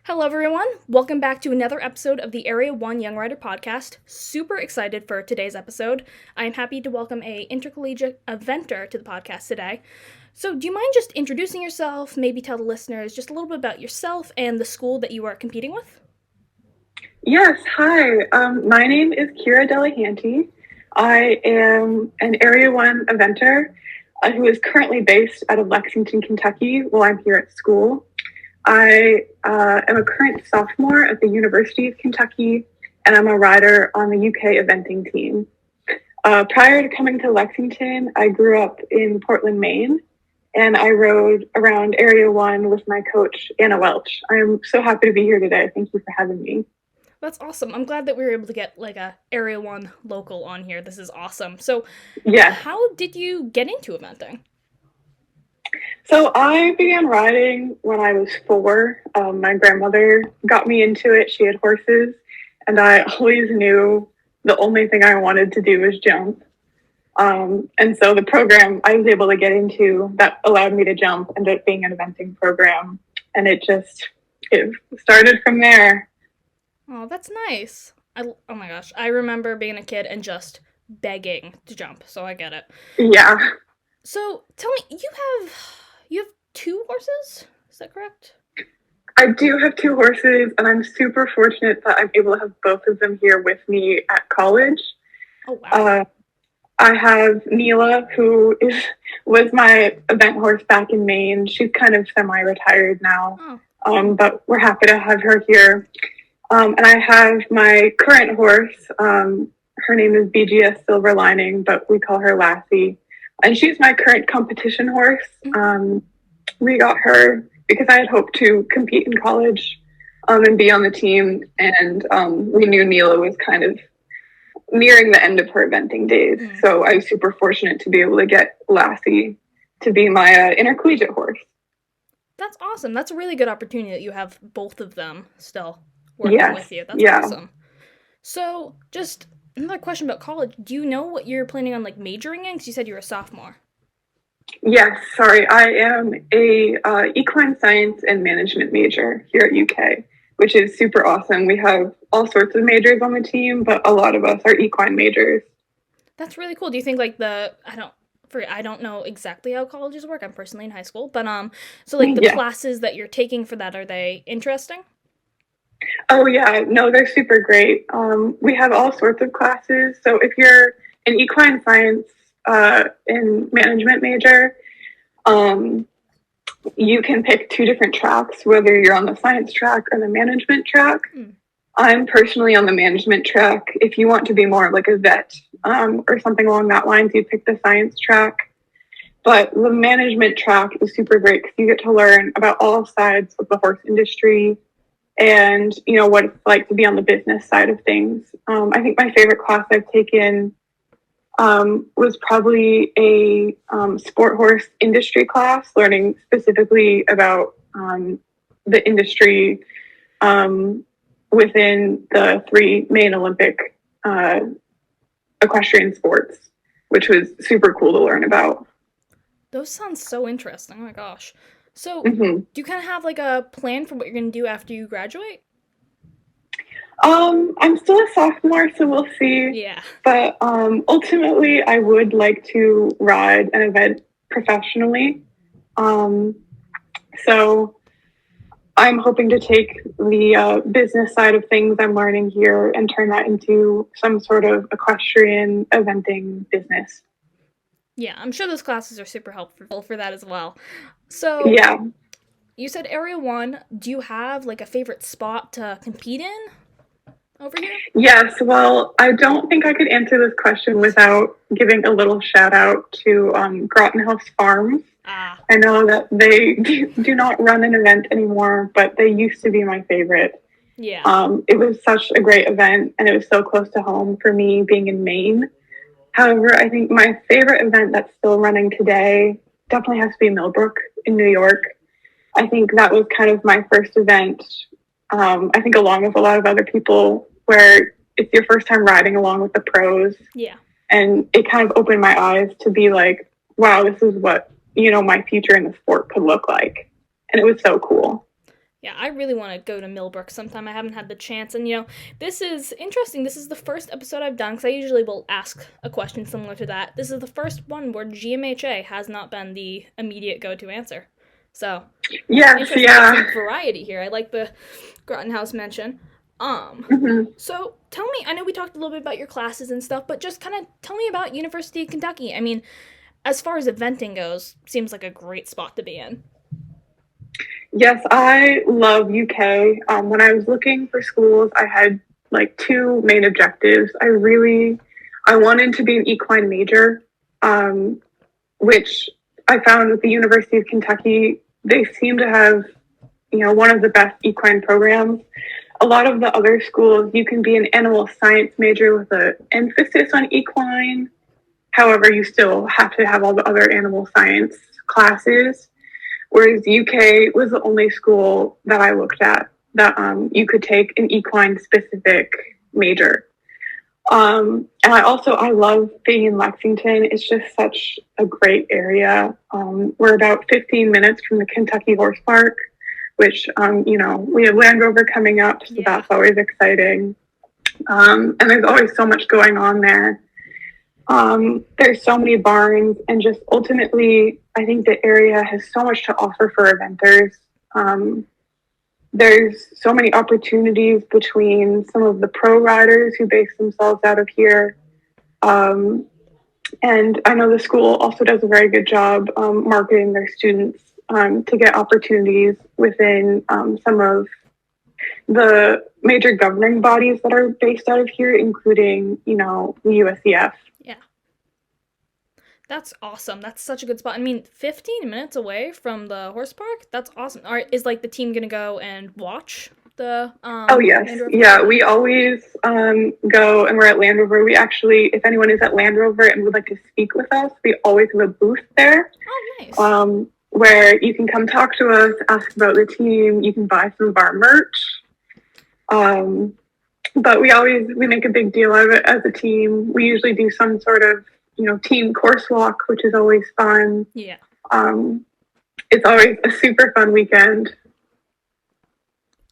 Hello, everyone. Welcome back to another episode of the Area 1 Young Rider podcast. Super excited for today's episode. I am happy to welcome a intercollegiate eventer to the podcast today. So, do you mind just introducing yourself, maybe tell the listeners just a little bit about yourself and the school that you are competing with? Yes, hi. My name is Kiera Delahanty. I am an Area 1 eventer who is currently based out of Lexington, Kentucky while I'm here at school. I am a current sophomore at the University of Kentucky, and I'm a rider on the UK eventing team. Prior to coming to Lexington, I grew up in Portland, Maine, and I rode around Area 1 with my coach, Anna Welch. I'm so happy to be here today. Thank you for having me. That's awesome. I'm glad that we were able to get a Area 1 local on here. This is awesome. So, yeah. How did you get into eventing? So I began riding when I was 4. My grandmother got me into it. She had horses, and I always knew the only thing I wanted to do was jump. And so the program I was able to get into that allowed me to jump ended up being an eventing program, and it started from there. Oh, that's nice. Oh my gosh. I remember being a kid and just begging to jump, so I get it. Yeah. So tell me, you have 2 horses? Is that correct? I do have 2 horses, and I'm super fortunate that I'm able to have both of them here with me at college. Oh, wow. I have Neela, who was my event horse back in Maine. She's kind of semi-retired now, but we're happy to have her here. And I have my current horse. Her name is BGS Silver Lining, but we call her Lassie. And she's my current competition horse. We got her because I had hoped to compete in college and be on the team. And we knew Neela was kind of nearing the end of her eventing days. So I was super fortunate to be able to get Lassie to be my intercollegiate horse. That's awesome. That's a really good opportunity that you have both of them still working with you. That's awesome. So just another question about college. Do you know what you're planning on majoring in? Because you said you're a sophomore. Yes, sorry. I am a equine science and management major here at UK, which is super awesome. We have all sorts of majors on the team, but a lot of us are equine majors. That's really cool. Do you think I don't know exactly how colleges work. I'm personally in high school, but the classes that you're taking for that, are they interesting? Oh yeah, no, they're super great. We have all sorts of classes. So if you're an equine science and management major, you can pick 2 different tracks, whether you're on the science track or the management track. I'm personally on the management track. If you want to be more like a vet or something along that lines, you pick the science track. But the management track is super great because you get to learn about all sides of the horse industry and, what it's like to be on the business side of things. I think my favorite class I've taken was probably a sport horse industry class, learning specifically about the industry within the 3 main Olympic equestrian sports, which was super cool to learn about. Those sound so interesting. Oh my gosh. So, do you kind of have a plan for what you're going to do after you graduate? I'm still a sophomore, so we'll see. Yeah. But ultimately, I would like to ride an event professionally. So I'm hoping to take the business side of things I'm learning here and turn that into some sort of equestrian eventing business. Yeah, I'm sure those classes are super helpful for that as well. So, yeah. You said Area 1. Do you have a favorite spot to compete in over here? Yes, well, I don't think I could answer this question without giving a little shout out to Groton House Farms. I know that they do not run an event anymore, but they used to be my favorite. Yeah. It was such a great event, and it was so close to home for me being in Maine. However, I think my favorite event that's still running today definitely has to be Millbrook in New York. I think that was kind of my first event, I think along with a lot of other people, where it's your first time riding along with the pros. Yeah. And it kind of opened my eyes to be like, wow, this is what, my future in the sport could look like. And it was so cool. Yeah, I really want to go to Millbrook sometime. I haven't had the chance. And, this is interesting. This is the first episode I've done because I usually will ask a question similar to that. This is the first one where GMHA has not been the immediate go to answer. So, Yes, interesting. yeah. Some variety here. I like the Groton House mention. So tell me, I know we talked a little bit about your classes and stuff, but just kind of tell me about University of Kentucky. I mean, as far as eventing goes, seems like a great spot to be in. Yes, I love UK. When I was looking for schools, I had like two main objectives. I wanted to be an equine major, which I found with the University of Kentucky, they seem to have, one of the best equine programs. A lot of the other schools, you can be an animal science major with an emphasis on equine. However, you still have to have all the other animal science classes. Whereas UK was the only school that I looked at that you could take an equine specific major. And I love being in Lexington. It's just such a great area. We're about 15 minutes from the Kentucky Horse Park, which, we have Land Rover coming up, so that's always exciting. And there's always so much going on there. There's so many barns, and just ultimately, I think the area has so much to offer for eventers. There's so many opportunities between some of the pro riders who base themselves out of here. And I know the school also does a very good job marketing their students to get opportunities within some of the major governing bodies that are based out of here, including, the USEF. Yeah. That's awesome. That's such a good spot. I mean, 15 minutes away from the horse park? That's awesome. Is like the team going to go and watch the oh yes, yeah, we always go, and we're at Land Rover. We actually, if anyone is at Land Rover and would like to speak with us, we always have a booth there. Oh, nice. Where you can come talk to us, ask about the team. You can buy some of our merch. But we make a big deal of it as a team. We usually do some sort of, team course walk, which is always fun. Yeah. It's always a super fun weekend.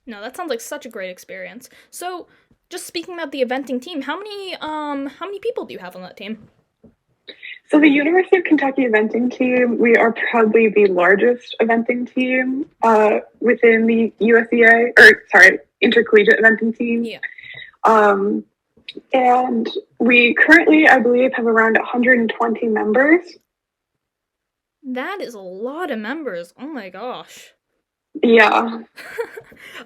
No, that sounds like such a great experience. So, just speaking about the eventing team, how many people do you have on that team? So the University of Kentucky eventing team, we are probably the largest eventing team within the Intercollegiate eventing team. Yeah. And we currently, I believe, have around 120 members. That is a lot of members. Oh my gosh. Yeah.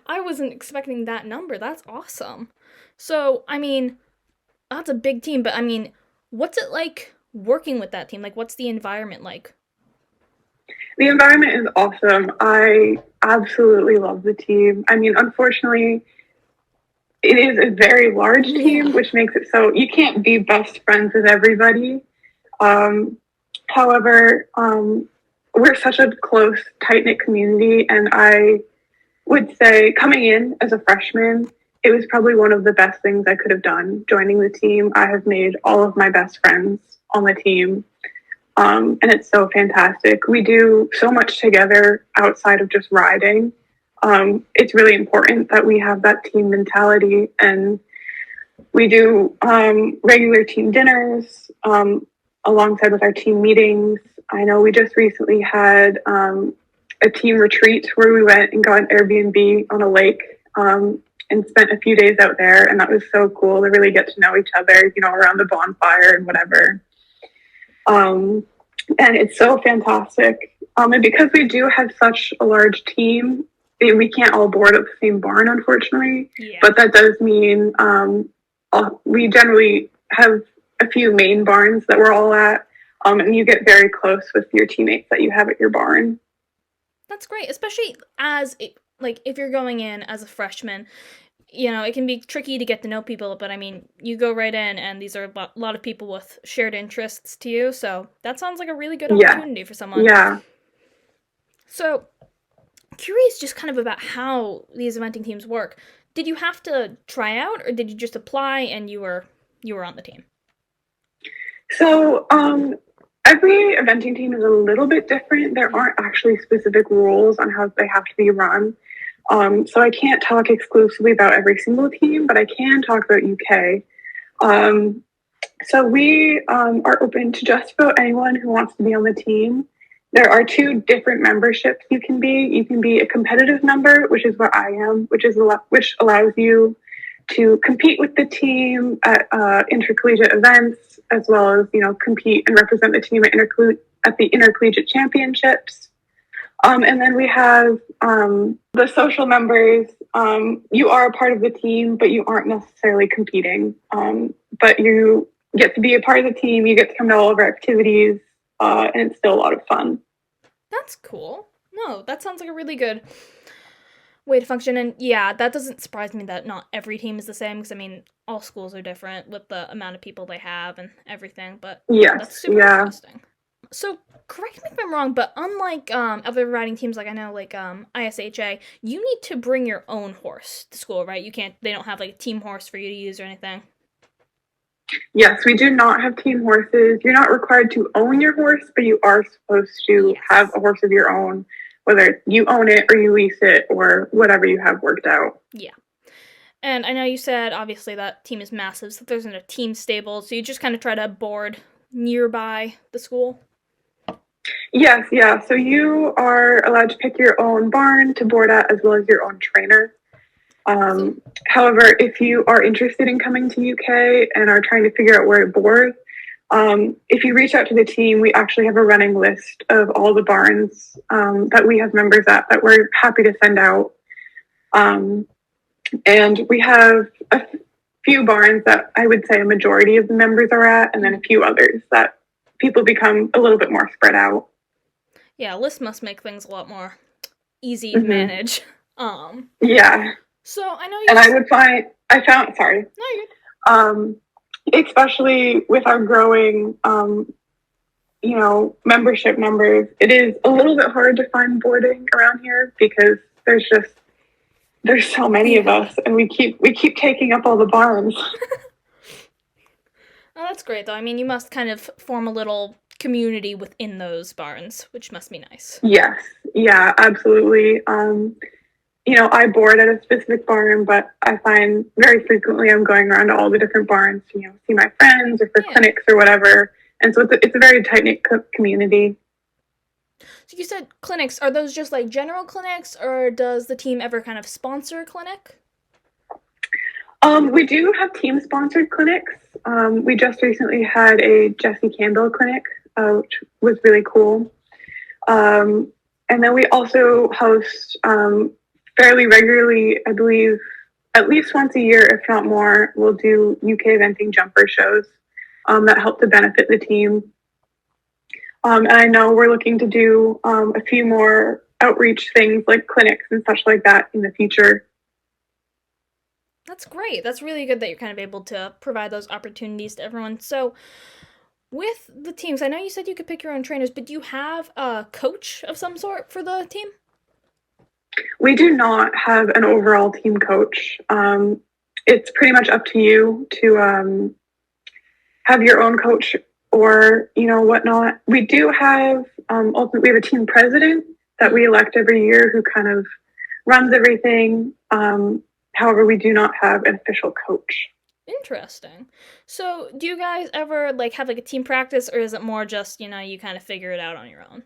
I wasn't expecting that number. That's awesome. So, I mean, that's a big team, but I mean, what's it like working with that team? Like, what's the environment like? The environment is awesome. I absolutely love the team. I mean, unfortunately, it is a very large team, which makes it so you can't be best friends with everybody. However, we're such a close, tight-knit community, and I would say coming in as a freshman, it was probably one of the best things I could have done joining the team. I have made all of my best friends on the team, and it's so fantastic. We do so much together outside of just riding. It's really important that we have that team mentality, and we do regular team dinners alongside with our team meetings. I know we just recently had a team retreat where we went and got an Airbnb on a lake and spent a few days out there, and that was so cool to really get to know each other, around the bonfire and whatever. And it's so fantastic. And because we do have such a large team, we can't all board at the same barn, unfortunately. Yeah. But that does mean we generally have a few main barns that we're all at, and you get very close with your teammates that you have at your barn. That's great, especially if you're going in as a freshman, it can be tricky to get to know people, but I mean, you go right in, and these are a lot of people with shared interests to you, so that sounds like a really good opportunity for someone. Yeah. So, curious just kind of about how these eventing teams work. Did you have to try out, or did you just apply and you were on the team? So, every eventing team is a little bit different. There aren't actually specific rules on how they have to be run. So I can't talk exclusively about every single team, but I can talk about UK. So we are open to just about anyone who wants to be on the team. There are 2 different memberships you can be. You can be a competitive member, which is what I am, which allows you to compete with the team at intercollegiate events, as well as compete and represent the team at the intercollegiate championships. And then we have the social members. You are a part of the team, but you aren't necessarily competing. But you get to be a part of the team. You get to come to all of our activities, and it's still a lot of fun. That's cool. No, that sounds like a really good way to function. And yeah, that doesn't surprise me that not every team is the same, because I mean, all schools are different with the amount of people they have and everything. But yes, that's super interesting. So correct me if I'm wrong, but unlike other riding teams, like I know, like ISHA, you need to bring your own horse to school, right? They don't have like a team horse for you to use or anything. Yes, we do not have team horses. You're not required to own your horse, but you are supposed to have a horse of your own, whether you own it or you lease it or whatever you have worked out. Yeah. And I know you said, obviously, that team is massive, so there's a team stable, so you just kind of try to board nearby the school? Yes, yeah. So you are allowed to pick your own barn to board at, as well as your own trainer. However, if you are interested in coming to UK and are trying to figure out where to board, if you reach out to the team, we actually have a running list of all the barns that we have members at that we're happy to send out. And we have a few barns that I would say a majority of the members are at, and then a few others that people become a little bit more spread out. Yeah, list must make things a lot more easy to manage. Yeah. So I know you. And I found. Sorry. No, you're good. Especially with our growing, membership numbers, it is a little bit hard to find boarding around here because there's so many of us, and we keep taking up all the barns. Oh, that's great, though. I mean, you must kind of form a little community within those barns, which must be nice. Yes. Yeah, absolutely. I board at a specific barn, but I find very frequently I'm going around to all the different barns to, see my friends or for clinics or whatever. And so it's a very tight-knit community. So you said clinics. Are those just like general clinics, or does the team ever kind of sponsor a clinic? We do have team-sponsored clinics. We just recently had a Jessie Campbell clinic, which was really cool. And then we also host fairly regularly, I believe, at least once a year, if not more, we'll do UK eventing jumper shows that help to benefit the team. And I know we're looking to do a few more outreach things like clinics and such like that in the future. That's great. That's really good that you're kind of able to provide those opportunities to everyone. So with the teams, I know you said you could pick your own trainers, but do you have a coach of some sort for the team? We do not have an overall team coach. It's pretty much up to you to have your own coach or, whatnot. We do have, ultimately, we have a team president that we elect every year who kind of runs everything. However, we do not have an official coach. Interesting. So do you guys ever have a team practice, or is it more just, you kind of figure it out on your own?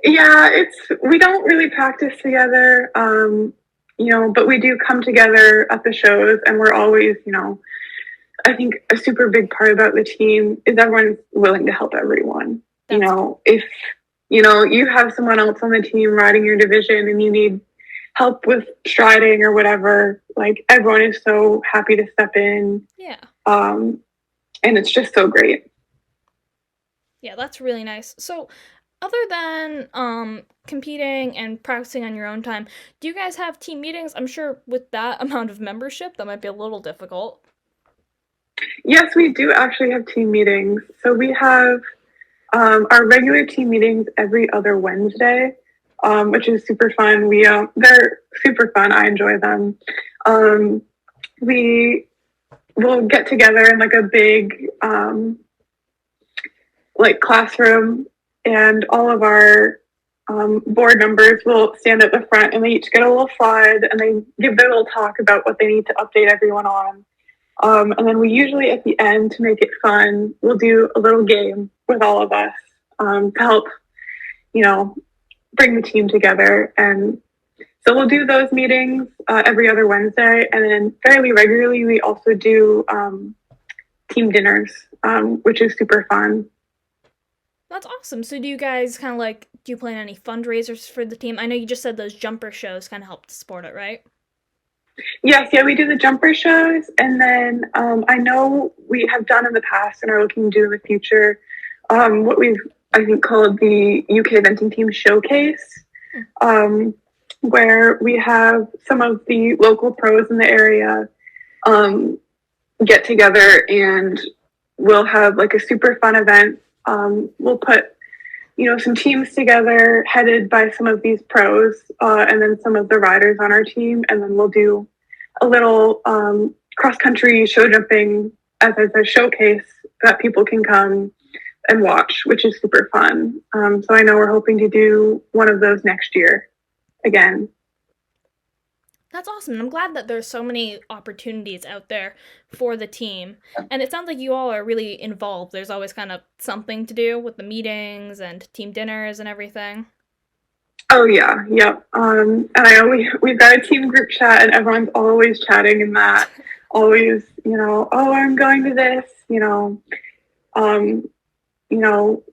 Yeah, we don't really practice together, but we do come together at the shows, and we're always, I think a super big part about the team is everyone's willing to help everyone. If, you have someone else on the team riding your division and you need help with striding or whatever, everyone is so happy to step in. Yeah. And it's just so great. Yeah, that's really nice. So other than competing and practicing on your own time, do you guys have team meetings? I'm sure with that amount of membership, that might be a little difficult. Yes, we do actually have team meetings. So we have our regular team meetings every other Wednesday, which is super fun. They're super fun. I enjoy them. We will get together in a big classroom, and all of our board members will stand at the front and they each get a little slide and they give their little talk about what they need to update everyone on. And then we usually at the end, to make it fun, we'll do a little game with all of us to help, bring the team together. And so we'll do those meetings every other Wednesday. And then fairly regularly, we also do team dinners, which is super fun. That's awesome. So do you guys kind of do you plan any fundraisers for the team? I know you just said those jumper shows kind of help to support it, right? Yes, yeah, we do the jumper shows. And then I know we have done in the past and are looking to do in the future what we've, I think, called the UK Eventing Team Showcase, where we have some of the local pros in the area get together and we'll have like a super fun event. We'll put, some teams together headed by some of these pros and then some of the riders on our team. And then we'll do a little cross-country show jumping as a showcase that people can come and watch, which is super fun. So I know we're hoping to do one of those next year again. That's awesome. I'm glad that there's so many opportunities out there for the team. And it sounds like you all are really involved. There's always kind of something to do with the meetings and team dinners and everything. Oh, yeah. Yep. And I know we've got a team group chat and everyone's always chatting in that. Always, oh, I'm going to this,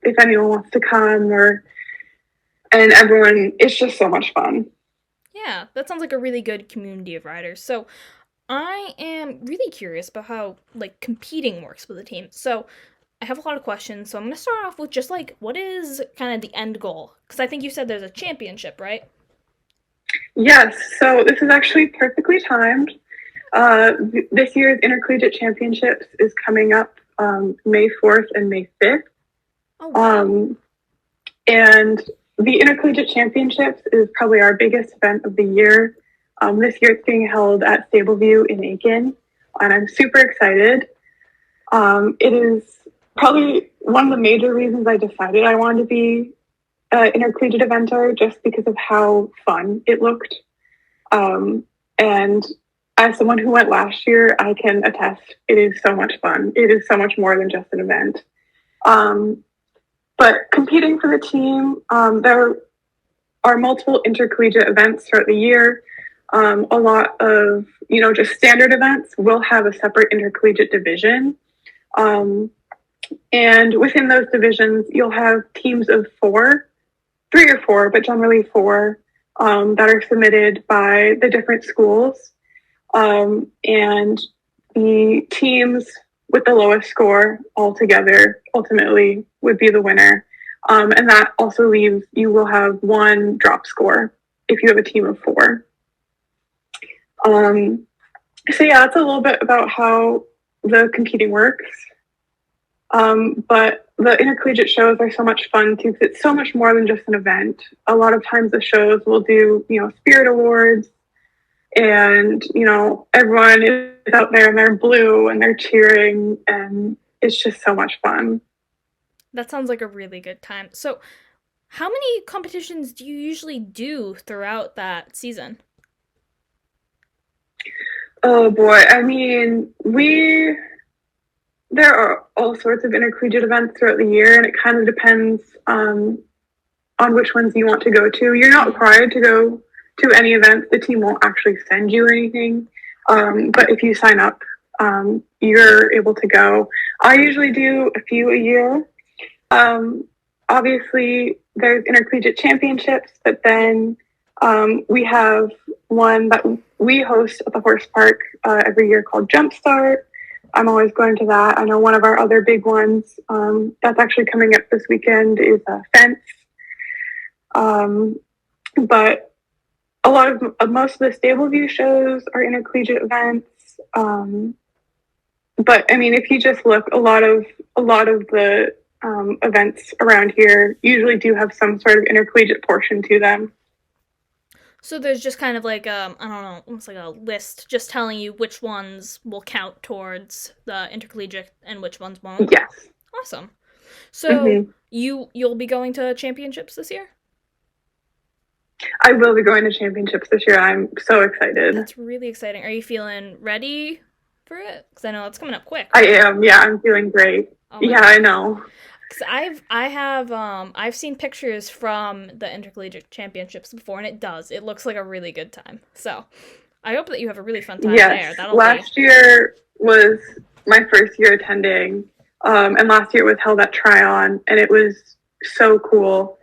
if anyone wants to come and everyone, it's just so much fun. Yeah, that sounds like a really good community of riders. So I am really curious about how competing works with a team. So I have a lot of questions. So I'm going to start off with just what is kind of the end goal? Because I think you said there's a championship, right? Yes. So this is actually perfectly timed. This year's Intercollegiate Championships is coming up May 4th and May 5th. Oh, wow. And the Intercollegiate Championships is probably our biggest event of the year. This year it's being held at Stableview in Aiken, and I'm super excited. It is probably one of the major reasons I decided I wanted to be an intercollegiate eventer, just because of how fun it looked. And as someone who went last year, I can attest it is so much fun. It is so much more than just an event. But competing for the team, there are multiple intercollegiate events throughout the year. A lot of, just standard events will have a separate intercollegiate division. And within those divisions, you'll have teams of 3 or 4, but generally 4, that are submitted by the different schools. And the teams with the lowest score altogether ultimately would be the winner. And that also leaves, you will have 1 drop score if you have a team of 4. So yeah, that's a little bit about how the competing works. But the intercollegiate shows are so much fun too, because it's so much more than just an event. A lot of times the shows will do, spirit awards, and, everyone is out there and they're blue and they're cheering, and it's just so much fun. That sounds like a really good time. So how many competitions do you usually do throughout that season? Oh boy. I mean, there are all sorts of intercollegiate events throughout the year, and it kind of depends on which ones you want to go to. You're not required to go to any events. The team won't actually send you anything. But if you sign up, you're able to go. I usually do a few a year. Obviously, there's intercollegiate championships, but then we have one that we host at the horse park every year called Jumpstart. I'm always going to that. I know one of our other big ones that's actually coming up this weekend is Fence. But a lot of most of the Stableview shows are intercollegiate events. But I mean, if you just look, a lot of the events around here usually do have some sort of intercollegiate portion to them. So there's just kind of I don't know, almost like a list just telling you which ones will count towards the intercollegiate and which ones won't? Yes. Awesome. So you'll be going to championships this year? I will be going to championships this year. I'm so excited. That's really exciting. Are you feeling ready for it? Because I know it's coming up quick. I am. Yeah, I'm feeling great. Oh yeah, God. I know. Because I've seen pictures from the Intercollegiate Championships before, and it looks like a really good time. So I hope that you have a really fun time there. Last year was my first year attending, and last year it was held at Tryon, and it was so cool.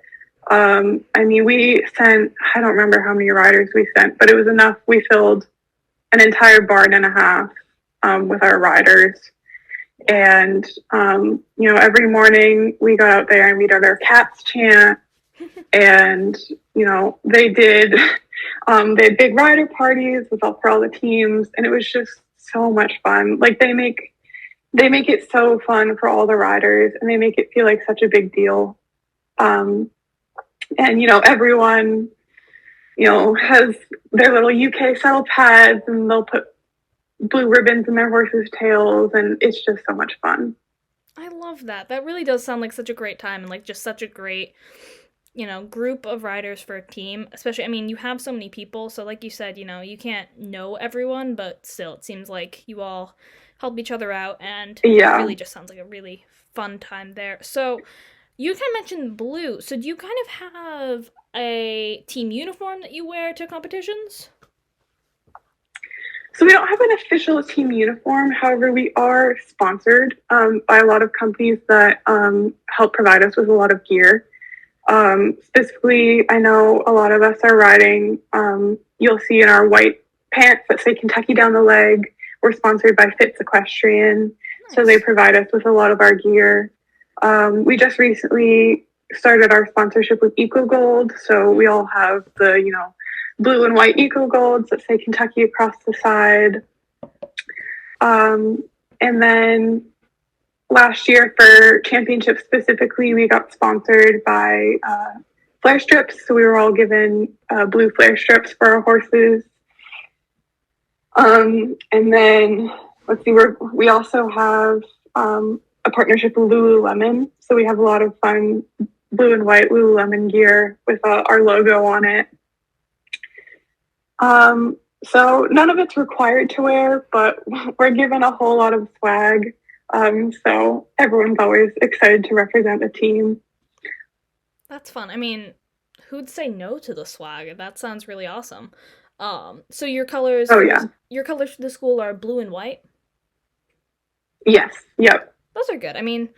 I mean, we sent, I don't remember how many riders we sent, but it was enough. We filled an entire barn and a half with our riders. And, every morning we got out there and we'd have our cats chant. And, they had big rider parties for all the teams. And it was just so much fun. Like they make it so fun for all the riders, and they make it feel like such a big deal. And, everyone, has their little UK saddle pads, and they'll put blue ribbons in their horses' tails, and it's just so much fun. I love that. That really does sound like such a great time, and like just such a great, group of riders for a team. Especially, I mean, you have so many people, so like you said, you can't know everyone, but still, it seems like you all help each other out, and it really just sounds like a really fun time there. So you kind of mentioned blue. So do you kind of have a team uniform that you wear to competitions? So we don't have an official team uniform. However, we are sponsored by a lot of companies that help provide us with a lot of gear. Specifically, I know a lot of us are riding, you'll see in our white pants that say Kentucky down the leg. We're sponsored by Fitz Equestrian. Nice. So they provide us with a lot of our gear. We just recently started our sponsorship with Eco Gold. So we all have the, blue and white Eco Golds that say Kentucky across the side. And then last year for championships specifically, we got sponsored by flare strips. So we were all given blue flare strips for our horses. And then let's see, we also have a partnership with Lululemon. So we have a lot of fun blue and white Lululemon gear with our logo on it. So none of it's required to wear, but we're given a whole lot of swag. So everyone's always excited to represent the team. That's fun. I mean, who'd say no to the swag? That sounds really awesome. So your colors, your colors for the school are blue and white? Yes. Yep. Those are good. I mean,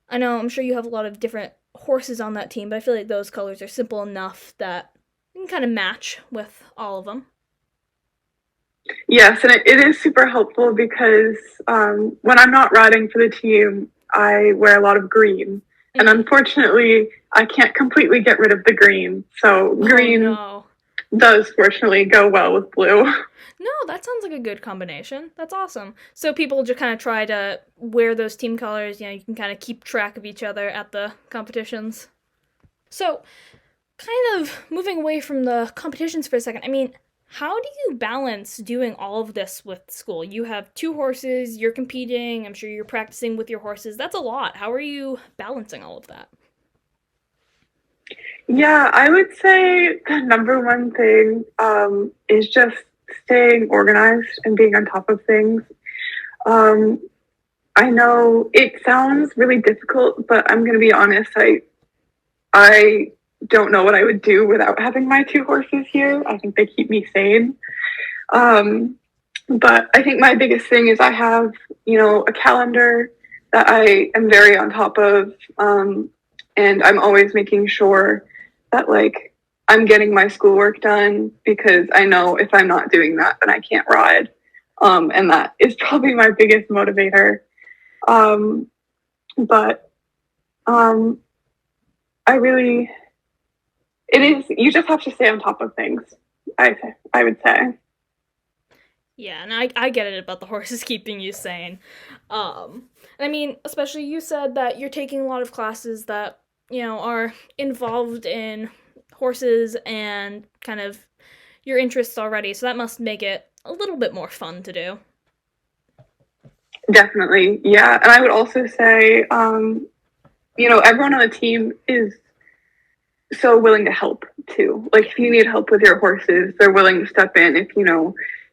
I'm sure you have a lot of different horses on that team, but I feel like those colors are simple enough that you can kind of match with all of them. Yes, and it is super helpful because when I'm not riding for the team, I wear a lot of green. And unfortunately, I can't completely get rid of the green. So green does fortunately go well with blue. No, that sounds like a good combination. That's awesome. So people just kind of try to wear those team colors. You can kind of keep track of each other at the competitions. So kind of moving away from the competitions for a second, I mean, how do you balance doing all of this with school? You have 2 horses, you're competing, I'm sure you're practicing with your horses. That's a lot. How are you balancing all of that? Yeah, I would say the number one thing is just staying organized and being on top of things. I know it sounds really difficult, but I'm going to be honest, I don't know what I would do without having my 2 horses here. I think they keep me sane. But I think my biggest thing is I have, a calendar that I am very on top of. And I'm always making sure that I'm getting my schoolwork done, because I know if I'm not doing that, then I can't ride. And that is probably my biggest motivator. But you just have to stay on top of things, I would say. Yeah, and I get it about the horses keeping you sane. I mean, especially you said that you're taking a lot of classes that, are involved in horses and kind of your interests already, so that must make it a little bit more fun to do. Definitely, yeah. And I would also say, everyone on the team is so willing to help. too. Like if you need help with your horses, they're willing to step in if,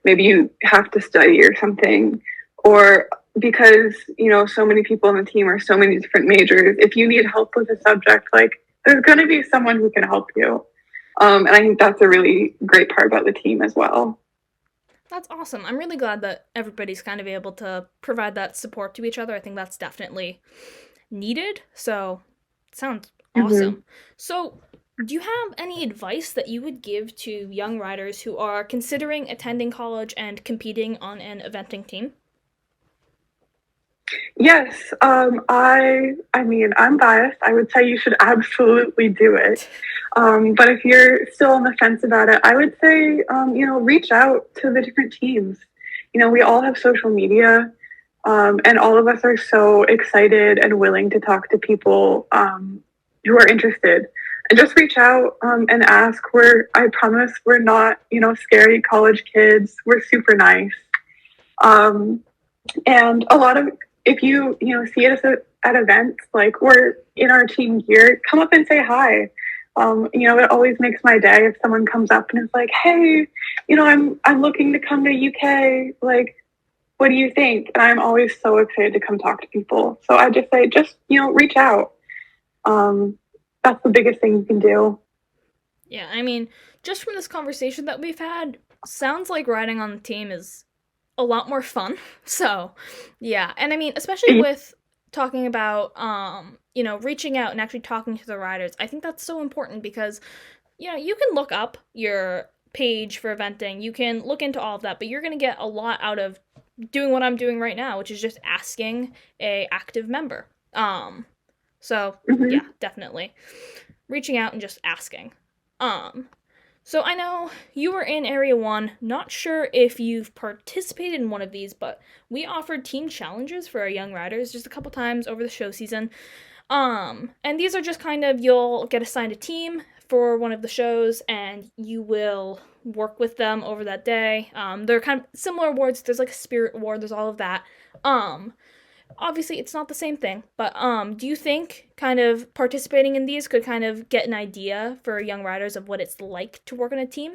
maybe you have to study or something. Or because, so many people on the team are so many different majors, if you need help with a subject, like there's going to be someone who can help you. And I think that's a really great part about the team as well. That's awesome. I'm really glad that everybody's kind of able to provide that support to each other. I think that's definitely needed. So, it sounds awesome. Mm-hmm. So, do you have any advice that you would give to young riders who are considering attending college and competing on an eventing team? Yes. I mean, I'm biased. I would say you should absolutely do it. But if you're still on the fence about it, I would say, reach out to the different teams. We all have social media, and all of us are so excited and willing to talk to people who are interested. And just reach out and ask. I promise we're not, scary college kids. We're super nice. And a lot of, if you, see us at events, like we're in our team gear, come up and say hi. It always makes my day if someone comes up and is like, hey, I'm looking to come to UK. Like, what do you think? And I'm always so excited to come talk to people. So I just say, reach out. That's the biggest thing you can do. Yeah, I mean, just from this conversation that we've had, sounds like riding on the team is a lot more fun. So, yeah. And I mean, especially with talking about, reaching out and actually talking to the riders, I think that's so important because, you can look up your page for eventing, you can look into all of that, but you're going to get a lot out of doing what I'm doing right now, which is just asking a active member. So, yeah, definitely. Reaching out and just asking. So I know you were in Area 1, not sure if you've participated in one of these, but we offered team challenges for our young riders just a couple times over the show season. And these are just kind of, you'll get assigned a team for one of the shows, and you will work with them over that day. They're kind of similar awards. There's like a spirit award, there's all of that. Obviously, it's not the same thing, but do you think kind of participating in these could kind of get an idea for young riders of what it's like to work on a team?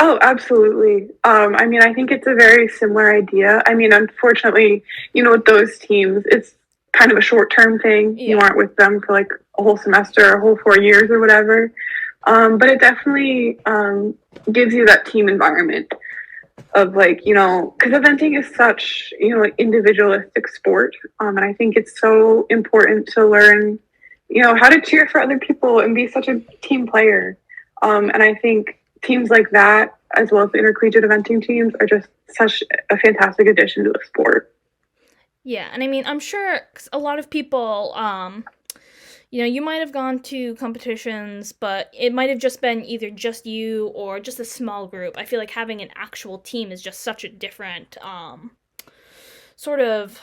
Oh, absolutely. I mean, I think it's a very similar idea. I mean, unfortunately, with those teams, it's kind of a short-term thing. Yeah. You aren't with them for like a whole semester or a whole 4 years or whatever. But it definitely gives you that team environment of like, because eventing is such, individualistic sport. And I think it's so important to learn, how to cheer for other people and be such a team player. And I think teams like that, as well as the intercollegiate eventing teams, are just such a fantastic addition to the sport. Yeah, and I mean, I'm sure a lot of people, you might have gone to competitions, but it might have just been either just you or just a small group. I feel like having an actual team is just such a different sort of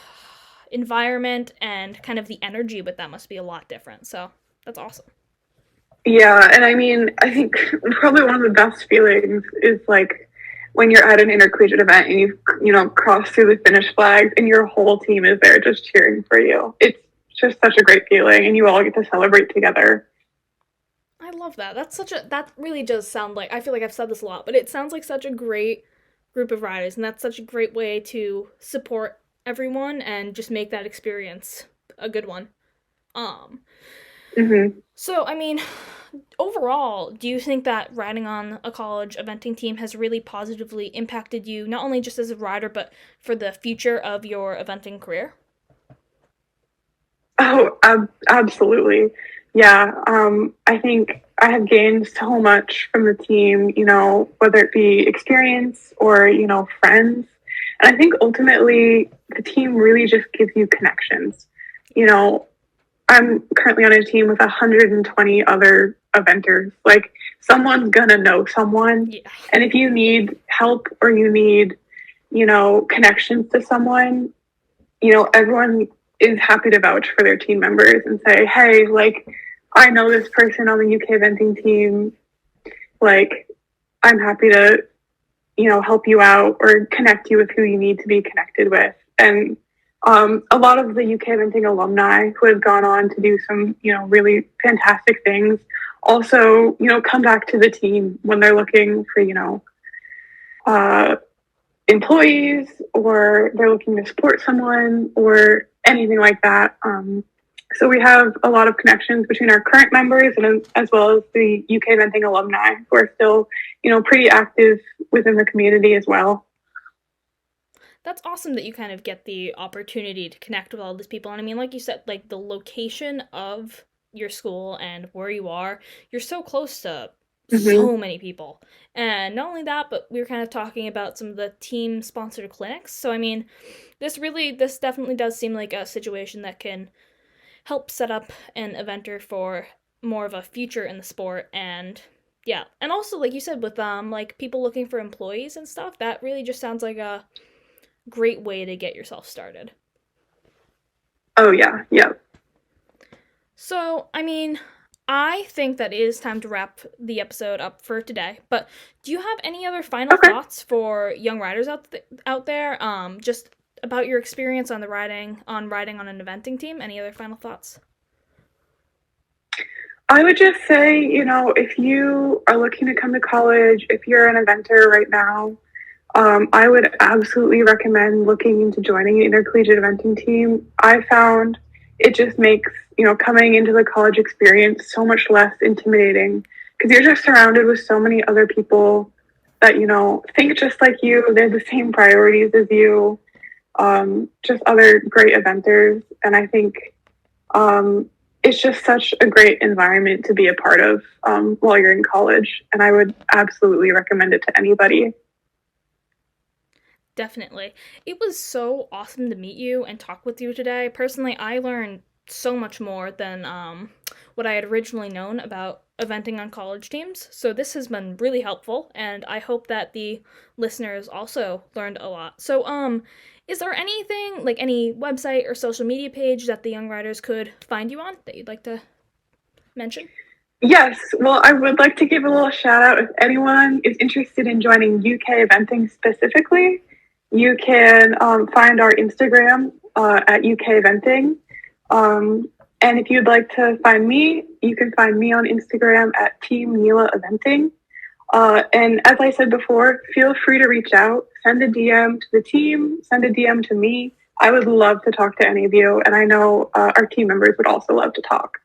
environment, and kind of the energy with that must be a lot different. So that's awesome. Yeah, and I mean, I think probably one of the best feelings is like when you're at an intercollegiate event and you cross through the finish flags and your whole team is there just cheering for you. It's just such a great feeling, and you all get to celebrate together. I love that. That really does sound like, I feel like I've said this a lot, but it sounds like such a great group of riders, and that's such a great way to support everyone and just make that experience a good one. So, I mean, overall, do you think that riding on a college eventing team has really positively impacted you, not only just as a rider, but for the future of your eventing career? Oh, absolutely. Yeah. I think I have gained so much from the team, whether it be experience or, friends. And I think ultimately the team really just gives you connections. I'm currently on a team with 120 other eventers. Like, someone's gonna know someone. Yeah. And if you need help or you need, connections to someone, everyone is happy to vouch for their team members and say, hey, like, I know this person on the UK eventing team. Like, I'm happy to, help you out or connect you with who you need to be connected with. And A lot of the UK eventing alumni who have gone on to do some, really fantastic things also, come back to the team when they're looking for, uh, employees, or they're looking to support someone or anything like that. So we have a lot of connections between our current members and as well as the UK eventing alumni who are still, pretty active within the community as well. That's awesome that you kind of get the opportunity to connect with all these people. And I mean, like you said, like the location of your school and where you are, you're so close to Mm-hmm. so many people. And not only that, but we were kind of talking about some of the team sponsored clinics. So I mean, this definitely does seem like a situation that can help set up an eventer for more of a future in the sport. And yeah, and also like you said, with like people looking for employees and stuff, that really just sounds like a great way to get yourself started. Oh yeah, yeah. So, I mean, I think that it is time to wrap the episode up for today. But do you have any other final Okay. thoughts for young riders out there? Just about your experience on riding on an eventing team. Any other final thoughts? I would just say, if you are looking to come to college, if you're an eventer right now, I would absolutely recommend looking into joining an intercollegiate eventing team. I found it just makes, coming into the college experience so much less intimidating because you're just surrounded with so many other people that, think just like you. They have the same priorities as you, just other great eventers. And I think it's just such a great environment to be a part of while you're in college. And I would absolutely recommend it to anybody. Definitely. It was so awesome to meet you and talk with you today. Personally, I learned so much more than what I had originally known about eventing on college teams. So this has been really helpful, and I hope that the listeners also learned a lot. So, is there anything like any website or social media page that the young riders could find you on that you'd like to mention? Yes, well, I would like to give a little shout out if anyone is interested in joining UK eventing specifically. You can find our Instagram at UK eventing. And if you'd like to find me, you can find me on Instagram at Team Mila Eventing. And as I said before, feel free to reach out, send a DM to the team, send a DM to me. I would love to talk to any of you. And I know our team members would also love to talk.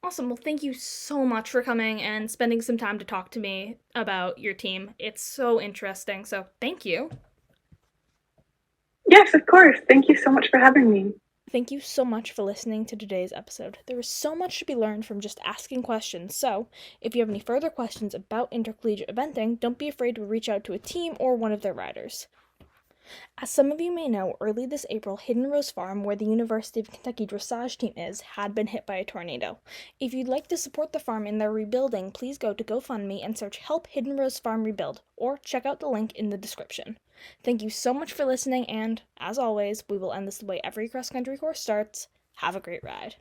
Awesome. Well, thank you so much for coming and spending some time to talk to me about your team. It's so interesting. So, thank you. Yes, of course. Thank you so much for having me. Thank you so much for listening to today's episode. There was so much to be learned from just asking questions, so if you have any further questions about intercollegiate eventing, don't be afraid to reach out to a team or one of their riders. As some of you may know, early this April, Hidden Rose Farm, where the University of Kentucky Dressage team is, had been hit by a tornado. If you'd like to support the farm in their rebuilding, please go to GoFundMe and search Help Hidden Rose Farm Rebuild, or check out the link in the description. Thank you so much for listening, and, as always, we will end this the way every cross-country course starts. Have a great ride.